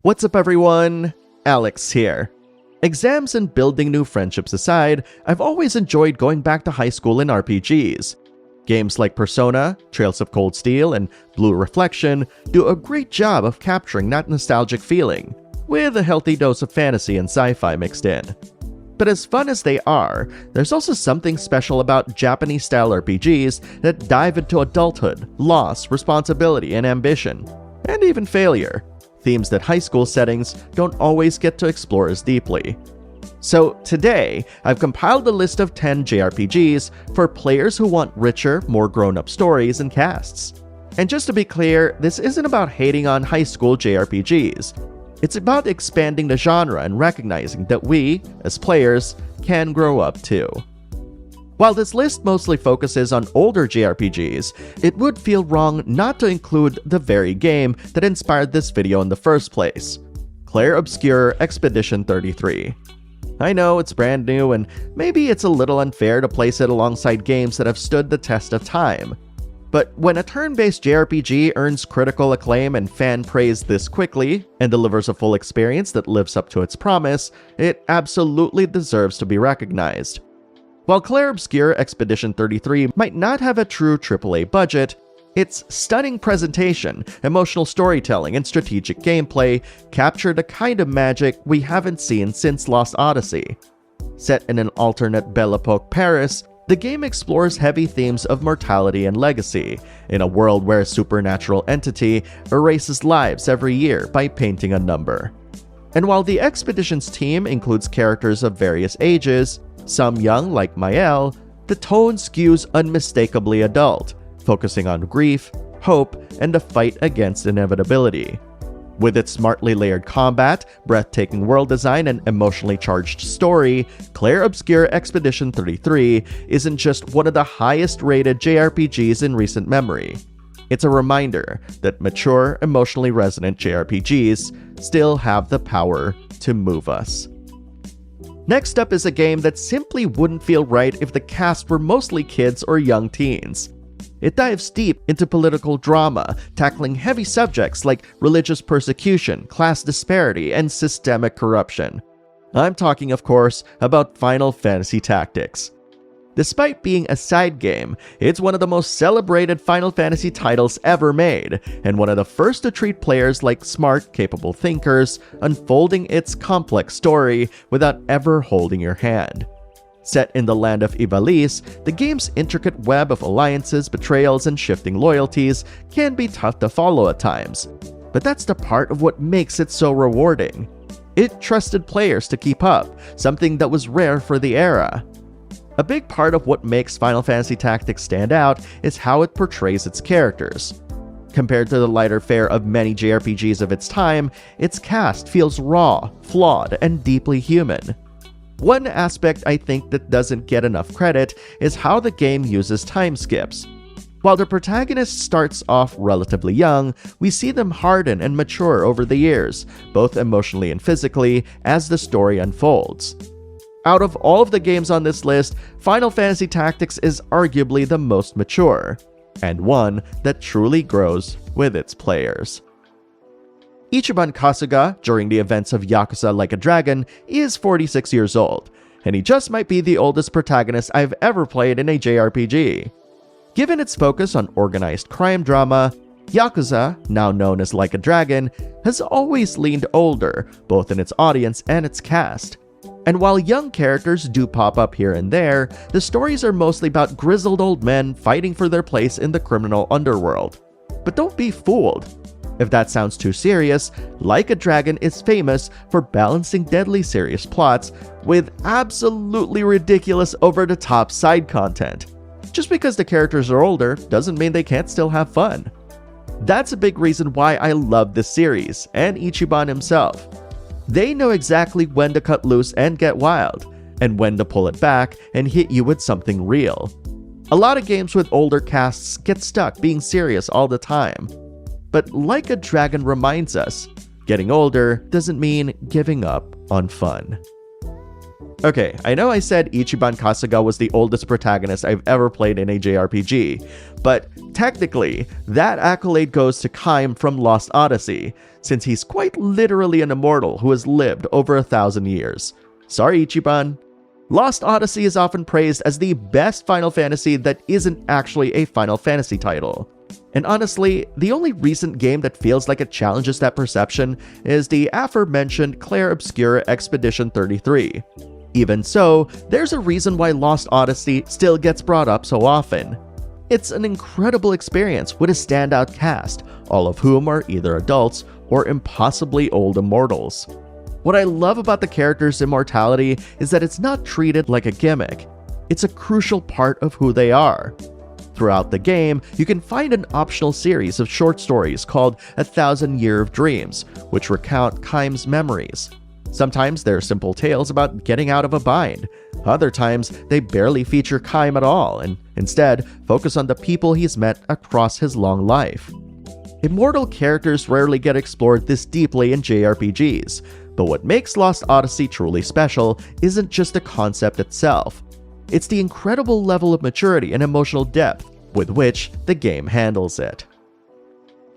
What's up everyone? Alex here. Exams and building new friendships aside, I've always enjoyed going back to high school in RPGs. Games like Persona, Trails of Cold Steel, and Blue Reflection do a great job of capturing that nostalgic feeling, with a healthy dose of fantasy and sci-fi mixed in. But as fun as they are, there's also something special about Japanese-style RPGs that dive into adulthood, loss, responsibility, and ambition, and even failure. Themes that high school settings don't always get to explore as deeply. So today, I've compiled a list of 10 JRPGs for players who want richer, more grown-up stories and casts. And just to be clear, this isn't about hating on high school JRPGs. It's about expanding the genre and recognizing that we, as players, can grow up too. While this list mostly focuses on older JRPGs, it would feel wrong not to include the very game that inspired this video in the first place, Clair Obscur Expedition 33. I know it's brand new and maybe it's a little unfair to place it alongside games that have stood the test of time. But when a turn-based JRPG earns critical acclaim and fan praise this quickly, and delivers a full experience that lives up to its promise, it absolutely deserves to be recognized. While Clair Obscur Expedition 33 might not have a true AAA budget, its stunning presentation, emotional storytelling, and strategic gameplay capture the kind of magic we haven't seen since Lost Odyssey. Set in an alternate Belle Epoque Paris, the game explores heavy themes of mortality and legacy, in a world where a supernatural entity erases lives every year by painting a number. And while the expedition's team includes characters of various ages, some young like Mael, the tone skews unmistakably adult, focusing on grief, hope, and the fight against inevitability. With its smartly layered combat, breathtaking world design, and emotionally charged story, Clair Obscur Expedition 33 isn't just one of the highest rated JRPGs in recent memory. It's a reminder that mature, emotionally resonant JRPGs still have the power to move us. Next up is a game that simply wouldn't feel right if the cast were mostly kids or young teens. It dives deep into political drama, tackling heavy subjects like religious persecution, class disparity, and systemic corruption. I'm talking, of course, about Final Fantasy Tactics. Despite being a side game, it's one of the most celebrated Final Fantasy titles ever made, and one of the first to treat players like smart, capable thinkers, unfolding its complex story without ever holding your hand. Set in the land of Ivalice, the game's intricate web of alliances, betrayals, and shifting loyalties can be tough to follow at times. But that's the part of what makes it so rewarding. It trusted players to keep up, something that was rare for the era. A big part of what makes Final Fantasy Tactics stand out is how it portrays its characters. Compared to the lighter fare of many JRPGs of its time, its cast feels raw, flawed, and deeply human. One aspect I think that doesn't get enough credit is how the game uses time skips. While the protagonist starts off relatively young, we see them harden and mature over the years, both emotionally and physically, as the story unfolds. Out of all of the games on this list, Final Fantasy Tactics is arguably the most mature, and one that truly grows with its players. Ichiban Kasuga, during the events of Yakuza Like a Dragon, is 46 years old, and he just might be the oldest protagonist I've ever played in a JRPG. Given its focus on organized crime drama, Yakuza, now known as Like a Dragon, has always leaned older, both in its audience and its cast. And while young characters do pop up here and there, the stories are mostly about grizzled old men fighting for their place in the criminal underworld. But don't be fooled. If that sounds too serious, Like a Dragon is famous for balancing deadly serious plots with absolutely ridiculous over-the-top side content. Just because the characters are older doesn't mean they can't still have fun. That's a big reason why I love this series, and Ichiban himself. They know exactly when to cut loose and get wild, and when to pull it back and hit you with something real. A lot of games with older casts get stuck being serious all the time. But Like a Dragon reminds us, getting older doesn't mean giving up on fun. Okay, I know I said Ichiban Kasuga was the oldest protagonist I've ever played in a JRPG, but technically, that accolade goes to Kaim from Lost Odyssey, since he's quite literally an immortal who has lived over 1,000 years. Sorry, Ichiban. Lost Odyssey is often praised as the best Final Fantasy that isn't actually a Final Fantasy title. And honestly, the only recent game that feels like it challenges that perception is the aforementioned Clair Obscur Expedition 33. Even so, there's a reason why Lost Odyssey still gets brought up so often. It's an incredible experience with a standout cast, all of whom are either adults or impossibly old immortals. What I love about the characters' immortality is that it's not treated like a gimmick. It's a crucial part of who they are. Throughout the game, you can find an optional series of short stories called 1,000 Year of Dreams, which recount Kaim's memories. Sometimes they're simple tales about getting out of a bind. Other times, they barely feature Kaim at all and instead focus on the people he's met across his long life. Immortal characters rarely get explored this deeply in JRPGs, but what makes Lost Odyssey truly special isn't just the concept itself. It's the incredible level of maturity and emotional depth with which the game handles it.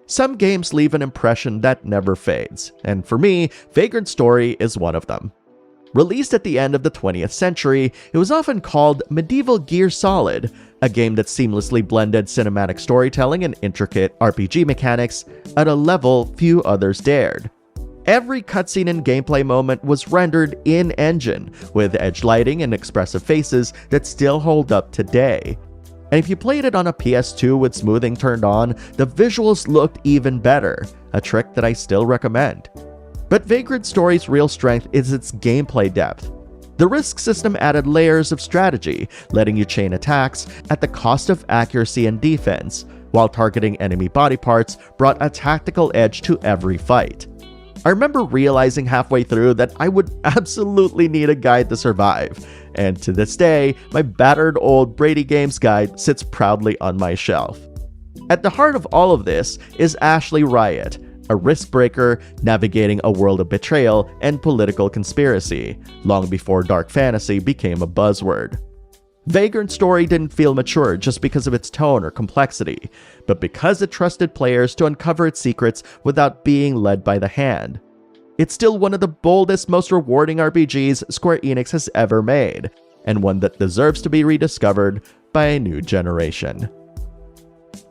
Some games leave an impression that never fades, and for me, Vagrant Story is one of them. Released at the end of the 20th century, it was often called Medieval Gear Solid, a game that seamlessly blended cinematic storytelling and intricate RPG mechanics at a level few others dared. Every cutscene and gameplay moment was rendered in-engine, with edge lighting and expressive faces that still hold up today. And if you played it on a PS2 with smoothing turned on, the visuals looked even better, a trick that I still recommend. But Vagrant Story's real strength is its gameplay depth. The risk system added layers of strategy, letting you chain attacks at the cost of accuracy and defense, while targeting enemy body parts brought a tactical edge to every fight. I remember realizing halfway through that I would absolutely need a guide to survive, and to this day, my battered old Brady Games guide sits proudly on my shelf. At the heart of all of this is Ashley Riot, a risk breaker navigating a world of betrayal and political conspiracy, long before dark fantasy became a buzzword. Vagrant Story didn't feel mature just because of its tone or complexity, but because it trusted players to uncover its secrets without being led by the hand. It's still one of the boldest, most rewarding RPGs Square Enix has ever made, and one that deserves to be rediscovered by a new generation.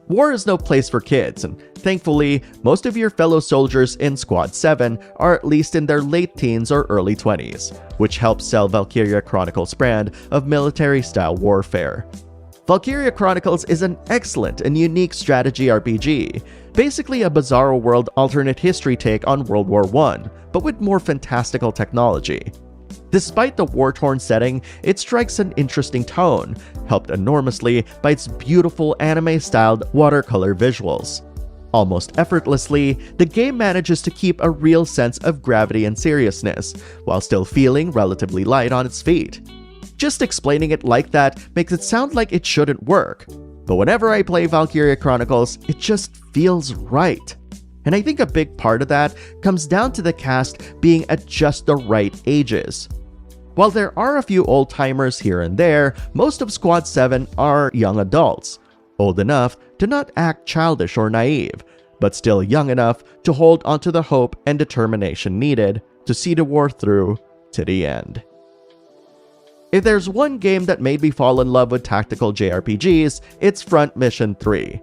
War is no place for kids, and thankfully, most of your fellow soldiers in Squad 7 are at least in their late teens or early 20s, which helps sell Valkyria Chronicles' brand of military-style warfare. Valkyria Chronicles is an excellent and unique strategy RPG, basically a Bizarro World alternate history take on World War I, but with more fantastical technology. Despite the war-torn setting, it strikes an interesting tone, helped enormously by its beautiful anime-styled watercolor visuals. Almost effortlessly, the game manages to keep a real sense of gravity and seriousness, while still feeling relatively light on its feet. Just explaining it like that makes it sound like it shouldn't work, but whenever I play Valkyria Chronicles, it just feels right. And I think a big part of that comes down to the cast being at just the right ages. While there are a few old-timers here and there, most of Squad 7 are young adults, old enough to not act childish or naive, but still young enough to hold onto the hope and determination needed to see the war through to the end. If there's one game that made me fall in love with tactical JRPGs, it's Front Mission 3.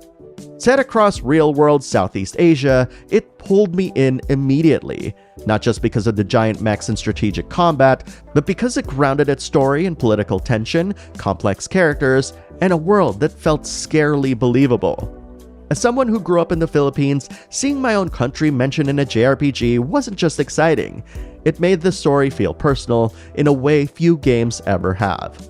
Set across real-world Southeast Asia, it pulled me in immediately, not just because of the giant mechs and strategic combat, but because it grounded its story in political tension, complex characters, and a world that felt scarily believable. As someone who grew up in the Philippines, seeing my own country mentioned in a JRPG wasn't just exciting, it made the story feel personal in a way few games ever have.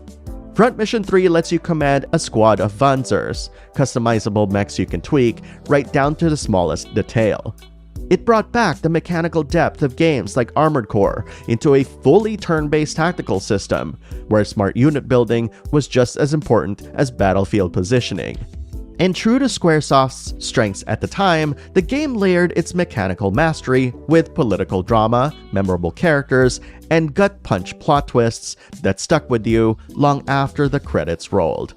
Front Mission 3 lets you command a squad of Vanzers, customizable mechs you can tweak right down to the smallest detail. It brought back the mechanical depth of games like Armored Core into a fully turn-based tactical system, where smart unit building was just as important as battlefield positioning. And true to Squaresoft's strengths at the time, the game layered its mechanical mastery with political drama, memorable characters, and gut-punch plot twists that stuck with you long after the credits rolled.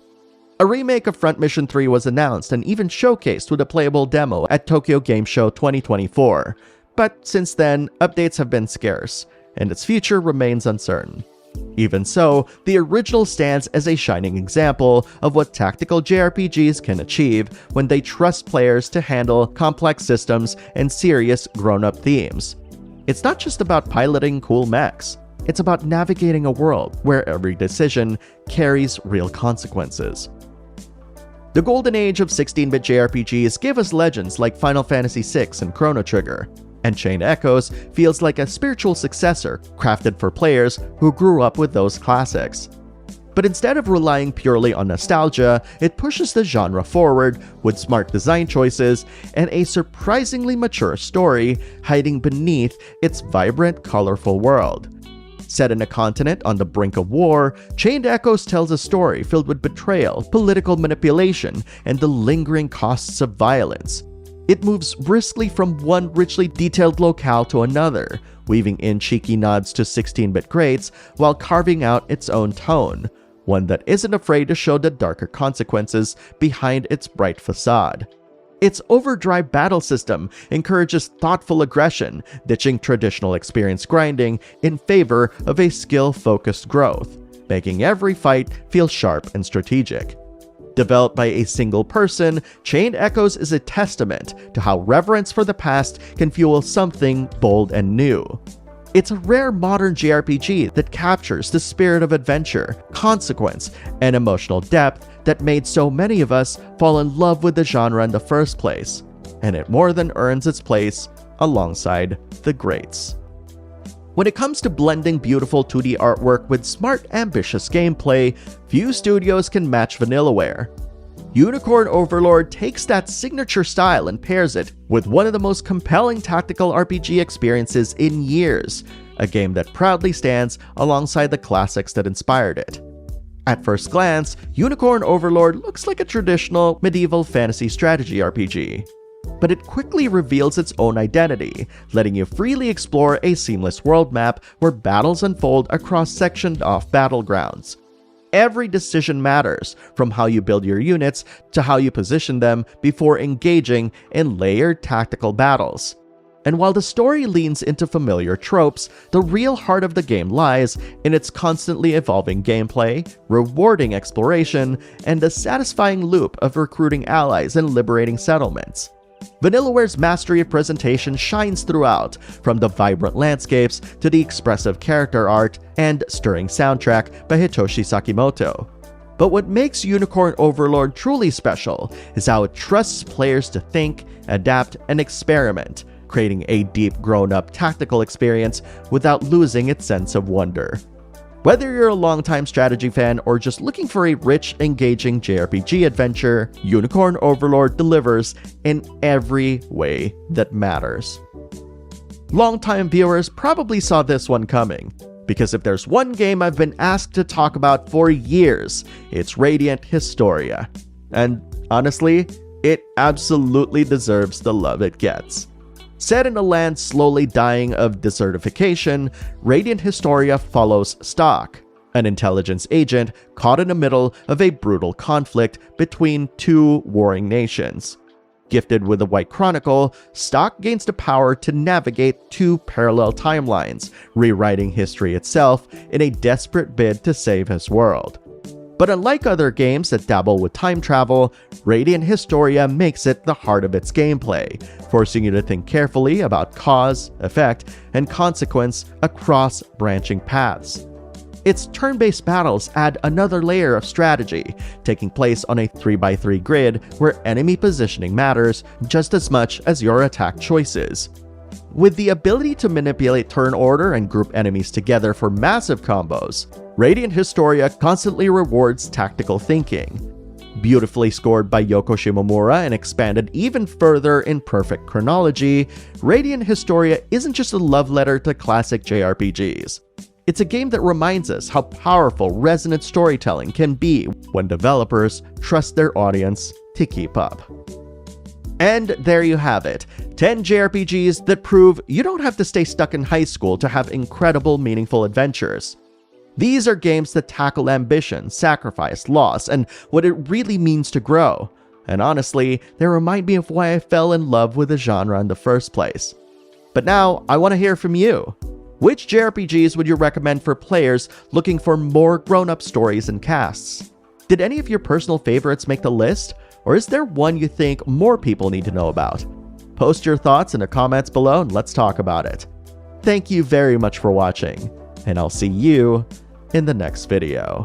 A remake of Front Mission 3 was announced and even showcased with a playable demo at Tokyo Game Show 2024, but since then, updates have been scarce, and its future remains uncertain. Even so, the original stands as a shining example of what tactical JRPGs can achieve when they trust players to handle complex systems and serious grown-up themes. It's not just about piloting cool mechs, it's about navigating a world where every decision carries real consequences. The golden age of 16-bit JRPGs gave us legends like Final Fantasy VI and Chrono Trigger, and Chained Echoes feels like a spiritual successor crafted for players who grew up with those classics. But instead of relying purely on nostalgia, it pushes the genre forward with smart design choices and a surprisingly mature story hiding beneath its vibrant, colorful world. Set in a continent on the brink of war, Chained Echoes tells a story filled with betrayal, political manipulation, and the lingering costs of violence. It moves briskly from one richly detailed locale to another, weaving in cheeky nods to 16-bit greats while carving out its own tone, one that isn't afraid to show the darker consequences behind its bright facade. Its overdrive battle system encourages thoughtful aggression, ditching traditional experience grinding in favor of a skill-focused growth, making every fight feel sharp and strategic. Developed by a single person, Chained Echoes is a testament to how reverence for the past can fuel something bold and new. It's a rare modern JRPG that captures the spirit of adventure, consequence, and emotional depth that made so many of us fall in love with the genre in the first place, and it more than earns its place alongside the greats. When it comes to blending beautiful 2D artwork with smart, ambitious gameplay, few studios can match Vanillaware. Unicorn Overlord takes that signature style and pairs it with one of the most compelling tactical RPG experiences in years, a game that proudly stands alongside the classics that inspired it. At first glance, Unicorn Overlord looks like a traditional medieval fantasy strategy RPG. But it quickly reveals its own identity, letting you freely explore a seamless world map where battles unfold across sectioned-off battlegrounds. Every decision matters, from how you build your units to how you position them before engaging in layered tactical battles. And while the story leans into familiar tropes, the real heart of the game lies in its constantly evolving gameplay, rewarding exploration, and the satisfying loop of recruiting allies and liberating settlements. Vanillaware's mastery of presentation shines throughout, from the vibrant landscapes to the expressive character art and stirring soundtrack by Hitoshi Sakimoto. But what makes Unicorn Overlord truly special is how it trusts players to think, adapt, and experiment, creating a deep, grown-up tactical experience without losing its sense of wonder. Whether you're a longtime strategy fan or just looking for a rich, engaging JRPG adventure, Unicorn Overlord delivers in every way that matters. Longtime viewers probably saw this one coming, because if there's one game I've been asked to talk about for years, it's Radiant Historia. And honestly, it absolutely deserves the love it gets. Set in a land slowly dying of desertification, Radiant Historia follows Stock, an intelligence agent caught in the middle of a brutal conflict between two warring nations. Gifted with a White Chronicle, Stock gains the power to navigate two parallel timelines, rewriting history itself in a desperate bid to save his world. But unlike other games that dabble with time travel, Radiant Historia makes it the heart of its gameplay, forcing you to think carefully about cause, effect, and consequence across branching paths. Its turn-based battles add another layer of strategy, taking place on a 3x3 grid where enemy positioning matters just as much as your attack choices. With the ability to manipulate turn order and group enemies together for massive combos, Radiant Historia constantly rewards tactical thinking. Beautifully scored by Yoko Shimomura and expanded even further in perfect chronology, Radiant Historia isn't just a love letter to classic JRPGs. It's a game that reminds us how powerful resonant storytelling can be when developers trust their audience to keep up. And there you have it, 10 JRPGs that prove you don't have to stay stuck in high school to have incredible, meaningful adventures. These are games that tackle ambition, sacrifice, loss, and what it really means to grow. And honestly, they remind me of why I fell in love with the genre in the first place. But now, I want to hear from you. Which JRPGs would you recommend for players looking for more grown-up stories and casts? Did any of your personal favorites make the list? Or is there one you think more people need to know about? Post your thoughts in the comments below and let's talk about it. Thank you very much for watching, and I'll see you in the next video.